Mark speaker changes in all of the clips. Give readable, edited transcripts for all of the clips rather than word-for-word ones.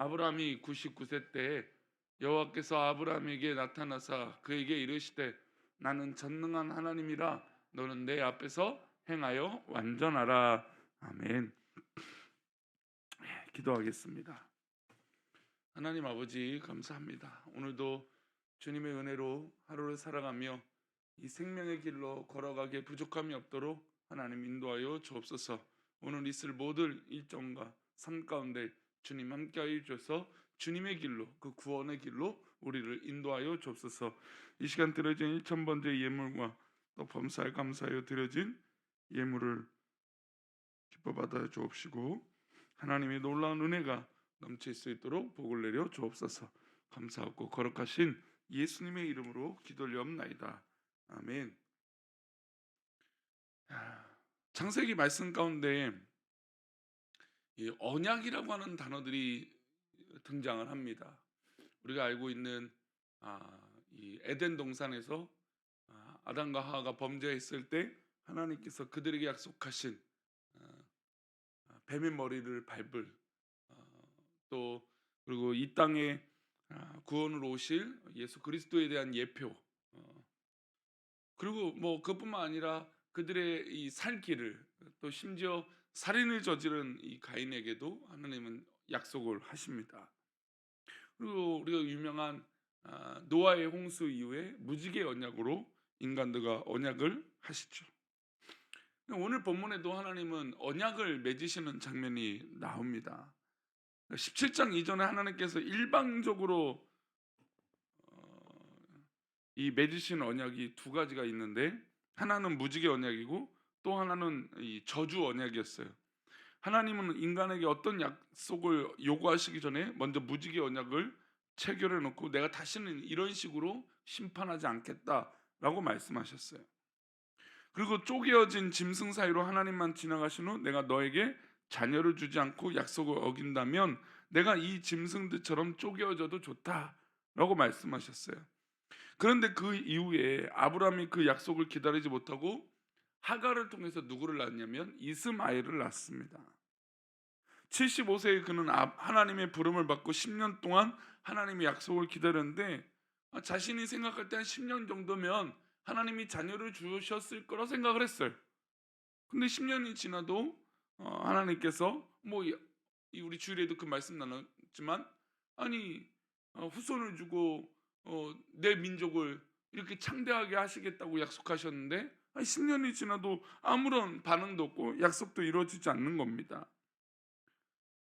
Speaker 1: 아브라함이 99세 때 여호와께서 아브라함에게 나타나사 그에게 이르시되 나는 전능한 하나님이라 너는 내 앞에서 행하여 완전하라. 아멘. 기도하겠습니다. 하나님 아버지 감사합니다. 오늘도 주님의 은혜로 하루를 살아가며 이 생명의 길로 걸어가기에 부족함이 없도록 하나님 인도하여 주옵소서. 오늘 있을 모든 일정과 삶 가운데 주님 함께하여 주셔서 주님의 길로, 그 구원의 길로 우리를 인도하여 주옵소서. 이 시간 드려진 1,000번째 예물과 또 범사에 감사하여 드려진 예물을 기뻐 받아 주옵시고 하나님의 놀라운 은혜가 넘칠 수 있도록 복을 내려 주옵소서. 감사하고 거룩하신 예수님의 이름으로 기도드리옵나이다. 아멘. 창세기 말씀 가운데 이 언약이라고 하는 단어들이 등장을 합니다. 우리가 알고 있는 이 에덴 동산에서 아담과 하와가 범죄했을 때 하나님께서 그들에게 약속하신 뱀의 머리를 밟을 또 그리고 이 땅에 구원으로 오실 예수 그리스도에 대한 예표 그리고 뭐 그뿐만 아니라 그들의 이 살 길을 또 심지어 살인을 저지른 이 가인에게도 하나님은 약속을 하십니다. 그리고 우리가 유명한 노아의 홍수 이후에 무지개 언약으로 인간들과 언약을 하시죠. 오늘 본문에도 하나님은 언약을 맺으시는 장면이 나옵니다. 17장 이전에 하나님께서 일방적으로 이 맺으신 언약이 두 가지가 있는데 하나는 무지개 언약이고 또 하나는 이 저주 언약이었어요. 하나님은 인간에게 어떤 약속을 요구하시기 전에 먼저 무지개 언약을 체결해 놓고 내가 다시는 이런 식으로 심판하지 않겠다라고 말씀하셨어요. 그리고 쪼개어진 짐승 사이로 하나님만 지나가신 후 내가 너에게 자녀를 주지 않고 약속을 어긴다면 내가 이 짐승들처럼 쪼개어져도 좋다라고 말씀하셨어요. 그런데 그 이후에 아브라함이 그 약속을 기다리지 못하고 하갈을 통해서 누구를 낳았냐면 이스마엘을 낳습니다. 75세에 그는 하나님의 부름을 받고 10년 동안 하나님의 약속을 기다렸는데 자신이 생각할 때 한 10년 정도면 하나님이 자녀를 주셨을 거라 생각을 했어요. 근데 10년이 지나도 하나님께서 뭐 우리 주일에도 그 말씀 나눴지만 아니 후손을 주고 내 민족을 이렇게 창대하게 하시겠다고 약속하셨는데 10년이 지나도 아무런 반응도 없고 약속도 이루어지지 않는 겁니다.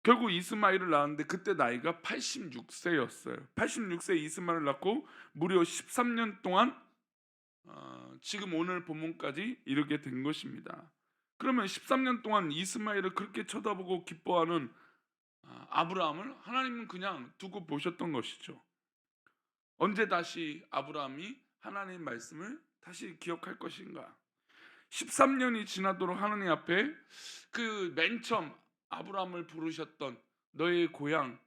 Speaker 1: 결국 이스마엘을 낳았는데 그때 나이가 86세였어요. 86세 이스마엘을 낳고 무려 13년 동안 지금 오늘 본문까지 이르게 된 것입니다. 그러면 13년 동안 이스마엘을 그렇게 쳐다보고 기뻐하는 아브라함을 하나님은 그냥 두고 보셨던 것이죠. 언제 다시 아브라함이 하나님 말씀을 다시 기억할 것인가? 13년이 지나도록 하나님 앞에 그 맨 처음 아브라함을 부르셨던 너의 고향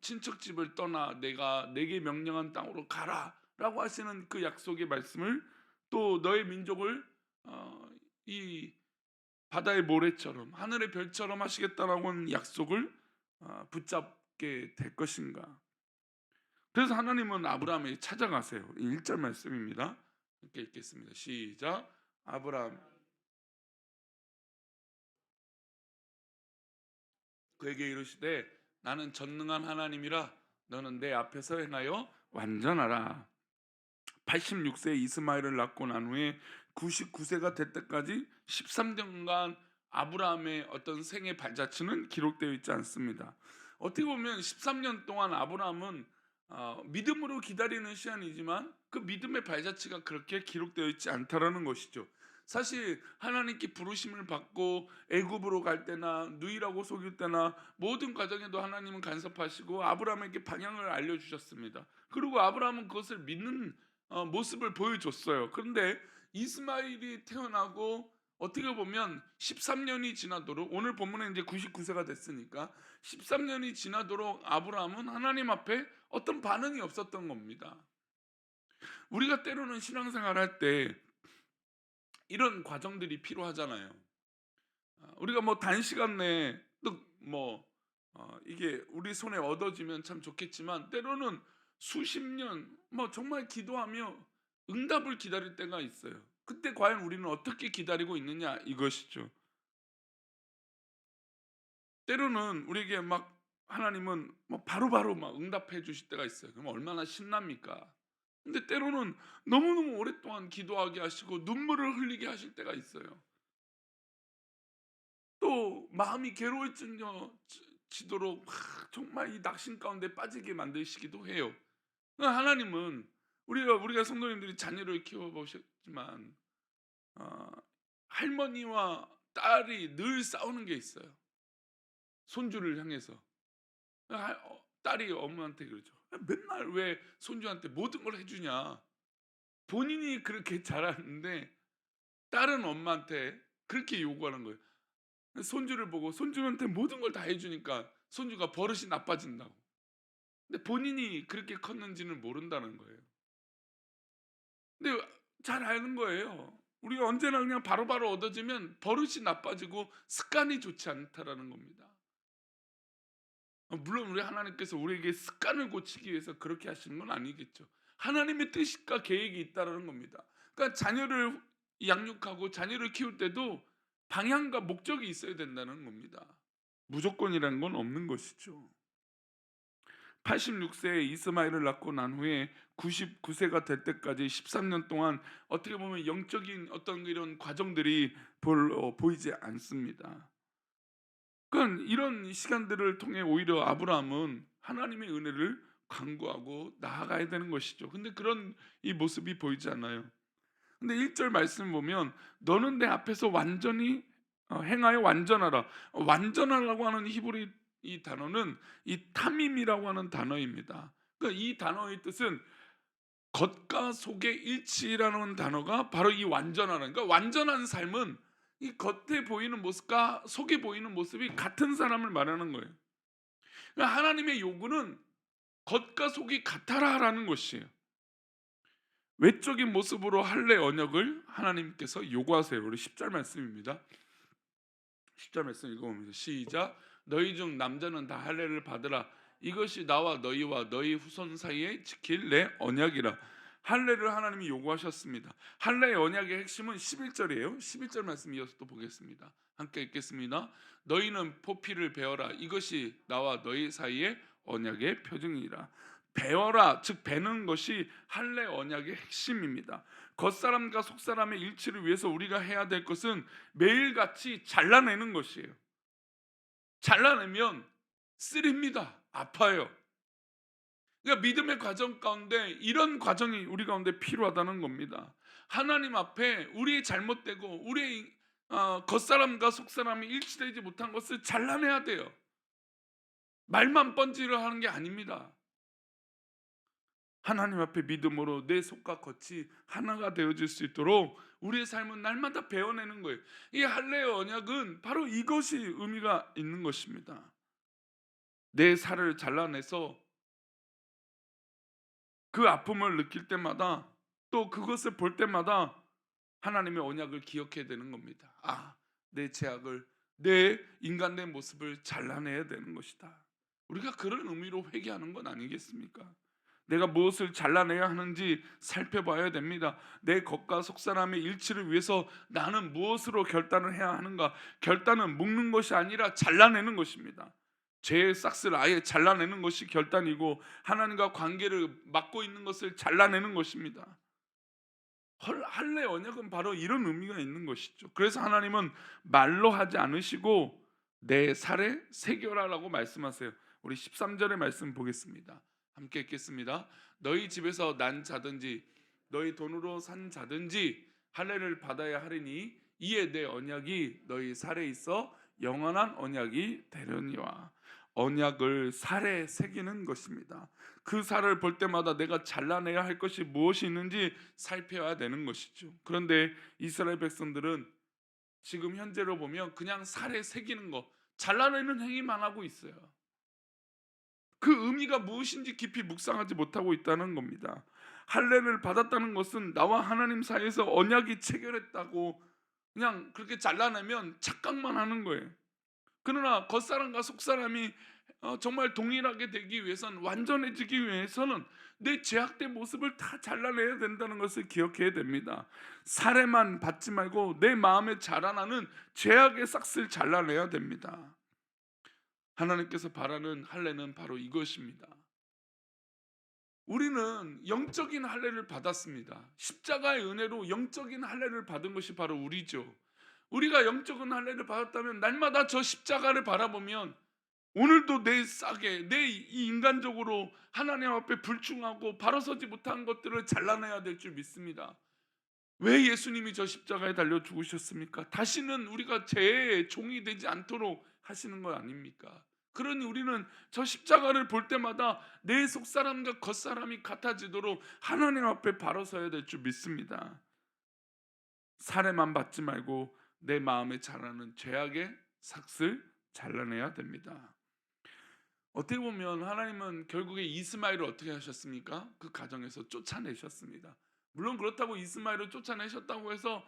Speaker 1: 친척집을 떠나 내가 내게 명령한 땅으로 가라라고 하시는 그 약속의 말씀을 또 너의 민족을 이 바다의 모래처럼 하늘의 별처럼 하시겠다라고 하는 약속을 붙잡게 될 것인가? 그래서 하나님은 아브라함에게 찾아가세요. 1절 말씀입니다. 함께 읽겠습니다. 시작. 아브라함 그에게 이르시되 나는 전능한 하나님이라 너는 내 앞에서 행하여 완전하라. 86세 이스마엘을 낳고 난 후에 99세가 될 때까지 13년간 아브라함의 어떤 생애 발자취는 기록되어 있지 않습니다. 어떻게 보면 13년 동안 아브라함은 믿음으로 기다리는 시간이지만 그 믿음의 발자취가 그렇게 기록되어 있지 않다라는 것이죠. 사실 하나님께 부르심을 받고 애굽으로 갈 때나 누이라고 속일 때나 모든 과정에도 하나님은 간섭하시고 아브라함에게 방향을 알려주셨습니다. 그리고 아브라함은 그것을 믿는 모습을 보여줬어요. 그런데 이스마엘이 태어나고 어떻게 보면 13년이 지나도록 오늘 본문에 이제 99세가 됐으니까 13년이 지나도록 아브라함은 하나님 앞에 어떤 반응이 없었던 겁니다. 우리가 때로는 신앙생활 할 때 이런 과정들이 필요하잖아요. 우리가 뭐 단시간 내에 또뭐 이게 우리 손에 얻어지면 참 좋겠지만 때로는 수십 년 정말 기도하며 응답을 기다릴 때가 있어요. 그때 과연 우리는 어떻게 기다리고 있느냐 이것이죠. 때로는 우리에게 하나님은 바로바로 응답해 주실 때가 있어요. 그럼 얼마나 신납니까? 근데 때로는 너무너무 오랫동안 기도하게 하시고 눈물을 흘리게 하실 때가 있어요. 또 마음이 괴로워지도록 정말 이 낙심 가운데 빠지게 만드시기도 해요. 하나님은 우리가 성도님들이 자녀를 키워 보셨지만 어, 할머니와 딸이 늘 싸우는 게 있어요. 손주를 향해서. 딸이 엄마한테 그러죠. 맨날 왜 손주한테 모든 걸 해주냐. 본인이 그렇게 잘하는데 딸은 엄마한테 그렇게 요구하는 거예요. 손주를 보고 손주한테 모든 걸 다 해주니까 손주가 버릇이 나빠진다고. 근데 본인이 그렇게 컸는지는 모른다는 거예요. 근데 잘 아는 거예요. 우리가 언제나 그냥 바로바로 얻어지면 버릇이 나빠지고 습관이 좋지 않다라는 겁니다. 물론 우리 하나님께서 우리에게 습관을 고치기 위해서 그렇게 하시는 건 아니겠죠. 하나님의 뜻과 계획이 있다라는 겁니다. 그러니까 자녀를 양육하고 자녀를 키울 때도 방향과 목적이 있어야 된다는 겁니다. 무조건이라는 건 없는 것이죠. 86세에 이스마엘을 낳고 난 후에 99세가 될 때까지 13년 동안 어떻게 보면 영적인 어떤 이런 과정들이 별로 보이지 않습니다. 그러니까 이런 시간들을 통해 오히려 아브라함은 하나님의 은혜를 간구하고 나아가야 되는 것이죠. 근데 그런 이 모습이 보이지 않아요. 근데 1절 말씀 보면 너는 내 앞에서 완전히 행하여 완전하라. 완전하라고 하는 히브리 이 단어는 이 타밈이라고 하는 단어입니다. 그러니까 이 단어의 뜻은 겉과 속의 일치라는 단어가 바로 이 완전하는, 그러니까 완전한 삶은 이 겉에 보이는 모습과 속에 보이는 모습이 같은 사람을 말하는 거예요. 그러니까 하나님의 요구는 겉과 속이 같아라라는 것이에요. 외적인 모습으로 할례 언약을 하나님께서 요구하세요. 우리 10절 말씀입니다. 10절 말씀 읽어봅니다. 시작. 너희 중 남자는 다 할례를 받으라. 이것이 나와 너희와 너희 후손 사이에 지킬 내 언약이라. 할례를 하나님이 요구하셨습니다. 할례의 언약의 핵심은 11절이에요. 11절 말씀 이어서 또 보겠습니다. 함께 읽겠습니다. 너희는 포피를 베어라. 이것이 나와 너희 사이의 언약의 표징이라. 베어라, 즉 베는 것이 할례 언약의 핵심입니다. 겉사람과 속사람의 일치를 위해서 우리가 해야 될 것은 매일같이 잘라내는 것이에요. 잘라내면 쓰립니다. 아파요. 그러니까 믿음의 과정 가운데 이런 과정이 우리 가운데 필요하다는 겁니다. 하나님 앞에 우리의 잘못되고 우리의 겉사람과 속사람이 일치되지 못한 것을 잘라내야 돼요. 말만 번지를 하는 게 아닙니다. 하나님 앞에 믿음으로 내 속과 겉이 하나가 되어질 수 있도록 우리의 삶은 날마다 배워내는 거예요. 이 할례의 언약은 바로 이것이 의미가 있는 것입니다. 내 살을 잘라내서 그 아픔을 느낄 때마다 또 그것을 볼 때마다 하나님의 언약을 기억해야 되는 겁니다. 내 죄악을, 내 인간된 모습을 잘라내야 되는 것이다. 우리가 그런 의미로 회개하는 건 아니겠습니까? 내가 무엇을 잘라내야 하는지 살펴봐야 됩니다. 내 겉과 속사람의 일치를 위해서 나는 무엇으로 결단을 해야 하는가? 결단은 묶는 것이 아니라 잘라내는 것입니다. 죄의 싹스를 아예 잘라내는 것이 결단이고 하나님과 관계를 막고 있는 것을 잘라내는 것입니다. 할례 언약은 바로 이런 의미가 있는 것이죠. 그래서 하나님은 말로 하지 않으시고 내 살에 새겨라라고 말씀하세요. 우리 13절의 말씀 보겠습니다. 함께 읽겠습니다. 너희 집에서 난 자든지 너희 돈으로 산 자든지 할례를 받아야 하리니 이에 내 언약이 너희 살에 있어 영원한 언약이 되려니와. 언약을 살에 새기는 것입니다. 그 살을 볼 때마다 내가 잘라내야 할 것이 무엇이 있는지 살펴야 되는 것이죠. 그런데 이스라엘 백성들은 지금 현재로 보면 그냥 살에 새기는 거, 잘라내는 행위만 하고 있어요. 그 의미가 무엇인지 깊이 묵상하지 못하고 있다는 겁니다. 할례를 받았다는 것은 나와 하나님 사이에서 언약이 체결했다고 그냥 그렇게 잘라내면 착각만 하는 거예요. 그러나 겉사람과 속사람이 정말 동일하게 되기 위해서는, 완전해지기 위해서는 내 죄악된 모습을 다 잘라내야 된다는 것을 기억해야 됩니다. 사례만 받지 말고 내 마음에 자라나는 죄악의 싹을 잘라내야 됩니다. 하나님께서 바라는 할례는 바로 이것입니다. 우리는 영적인 할례를 받았습니다. 십자가의 은혜로 영적인 할례를 받은 것이 바로 우리죠. 우리가 영적인 할례를 받았다면 날마다 저 십자가를 바라보면 오늘도 내 싹에, 내 이 인간적으로 하나님 앞에 불충하고 바로 서지 못한 것들을 잘라내야 될 줄 믿습니다. 왜 예수님이 저 십자가에 달려 죽으셨습니까? 다시는 우리가 죄의 종이 되지 않도록 하시는 것 아닙니까? 그러니 우리는 저 십자가를 볼 때마다 내 속사람과 겉사람이 같아지도록 하나님 앞에 바로 서야 될 줄 믿습니다. 사례만 받지 말고 내 마음에 자라는 죄악의 삭을 잘라내야 됩니다. 어떻게 보면 하나님은 결국에 이스마엘을 어떻게 하셨습니까? 그 가정에서 쫓아내셨습니다. 물론 그렇다고 이스마엘을 쫓아내셨다고 해서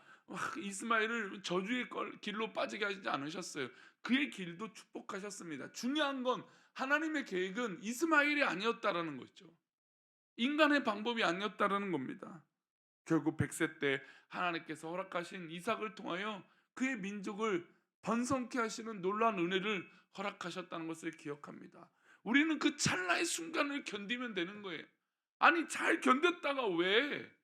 Speaker 1: 이스마엘을 저주의 길로 빠지게 하지 않으셨어요. 그의 길도 축복하셨습니다. 중요한 건 하나님의 계획은 이스마엘이 아니었다라는 거죠. 인간의 방법이 아니었다라는 겁니다. 결국 100세 때 하나님께서 허락하신 이삭을 통하여 그의 민족을 번성케 하시는 놀라운 은혜를 허락하셨다는 것을 기억합니다. 우리는 그 찰나의 순간을 견디면 되는 거예요. 아니, 잘 견뎠다가 왜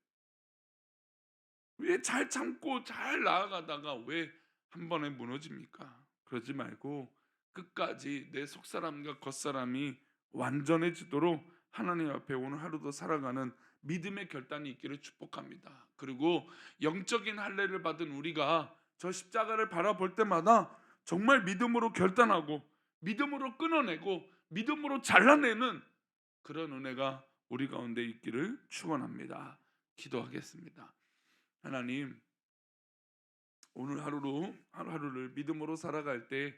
Speaker 1: 잘 참고 잘 나아가다가 왜 한 번에 무너집니까? 그러지 말고 끝까지 내 속사람과 겉사람이 완전해지도록 하나님 앞에 오늘 하루도 살아가는 믿음의 결단이 있기를 축복합니다. 그리고 영적인 할례를 받은 우리가 저 십자가를 바라볼 때마다 정말 믿음으로 결단하고 믿음으로 끊어내고 믿음으로 잘라내는 그런 은혜가 우리 가운데 있기를 축원합니다. 기도하겠습니다. 하나님, 오늘 하루를 믿음으로 살아갈 때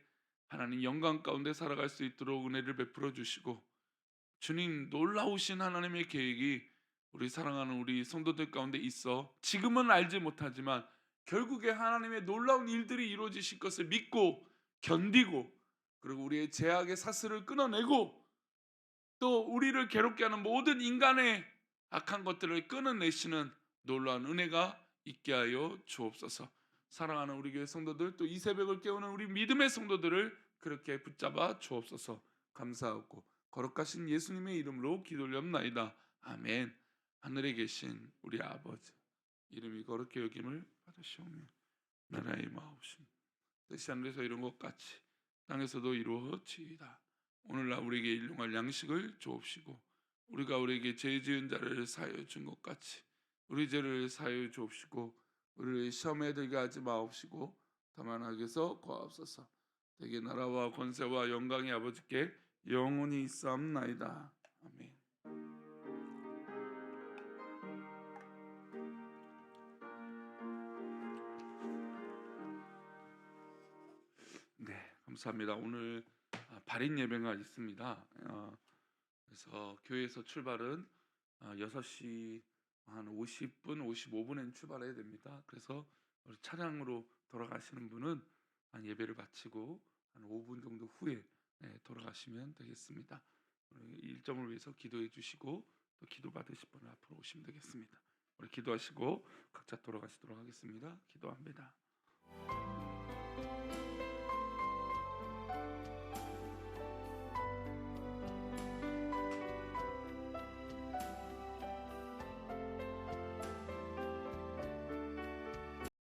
Speaker 1: 하나님 영광 가운데 살아갈 수 있도록 은혜를 베풀어 주시고, 주님 놀라우신 하나님의 계획이 우리 사랑하는 우리 성도들 가운데 있어 지금은 알지 못하지만 결국에 하나님의 놀라운 일들이 이루어지실 것을 믿고 견디고, 그리고 우리의 죄악의 사슬을 끊어내고 또 우리를 괴롭게 하는 모든 인간의 악한 것들을 끊어내시는 놀라운 은혜가 있게 하여 주옵소서. 사랑하는 우리 교회 성도들, 또 이 새벽을 깨우는 우리 믿음의 성도들을 그렇게 붙잡아 주옵소서. 감사하고 거룩하신 예수님의 이름으로 기도올리옵나이다. 아멘. 하늘에 계신 우리 아버지, 이름이 거룩히 여김을 받으시오며 나라의 마옵신 뜻이 하늘에서 이룬 것 같이 땅에서도 이루어지이다. 오늘날 우리에게 일용할 양식을 주옵시고 우리가 우리에게 죄 지은 자를 사하여 준 것 같이 우리 죄를 사하여 주옵시고 우리를 시험에 들게 하지 마옵시고 다만 악에서 구하옵소서. 대개 나라와 권세와 영광이 아버지께 영원히 있사옵나이다. 아멘. 네, 감사합니다. 오늘 발인 예배가 있습니다. 그래서 교회에서 출발은 6시 한 50분, 55분엔 출발해야 됩니다. 그래서 우리 차량으로 돌아가시는 분은 한 예배를 마치고 한 5분 정도 후에 돌아가시면 되겠습니다. 일정을 위해서 기도해 주시고 또 기도 받으실 분은 앞으로 오시면 되겠습니다. 우리 기도하시고 각자 돌아가시도록 하겠습니다. 기도합니다.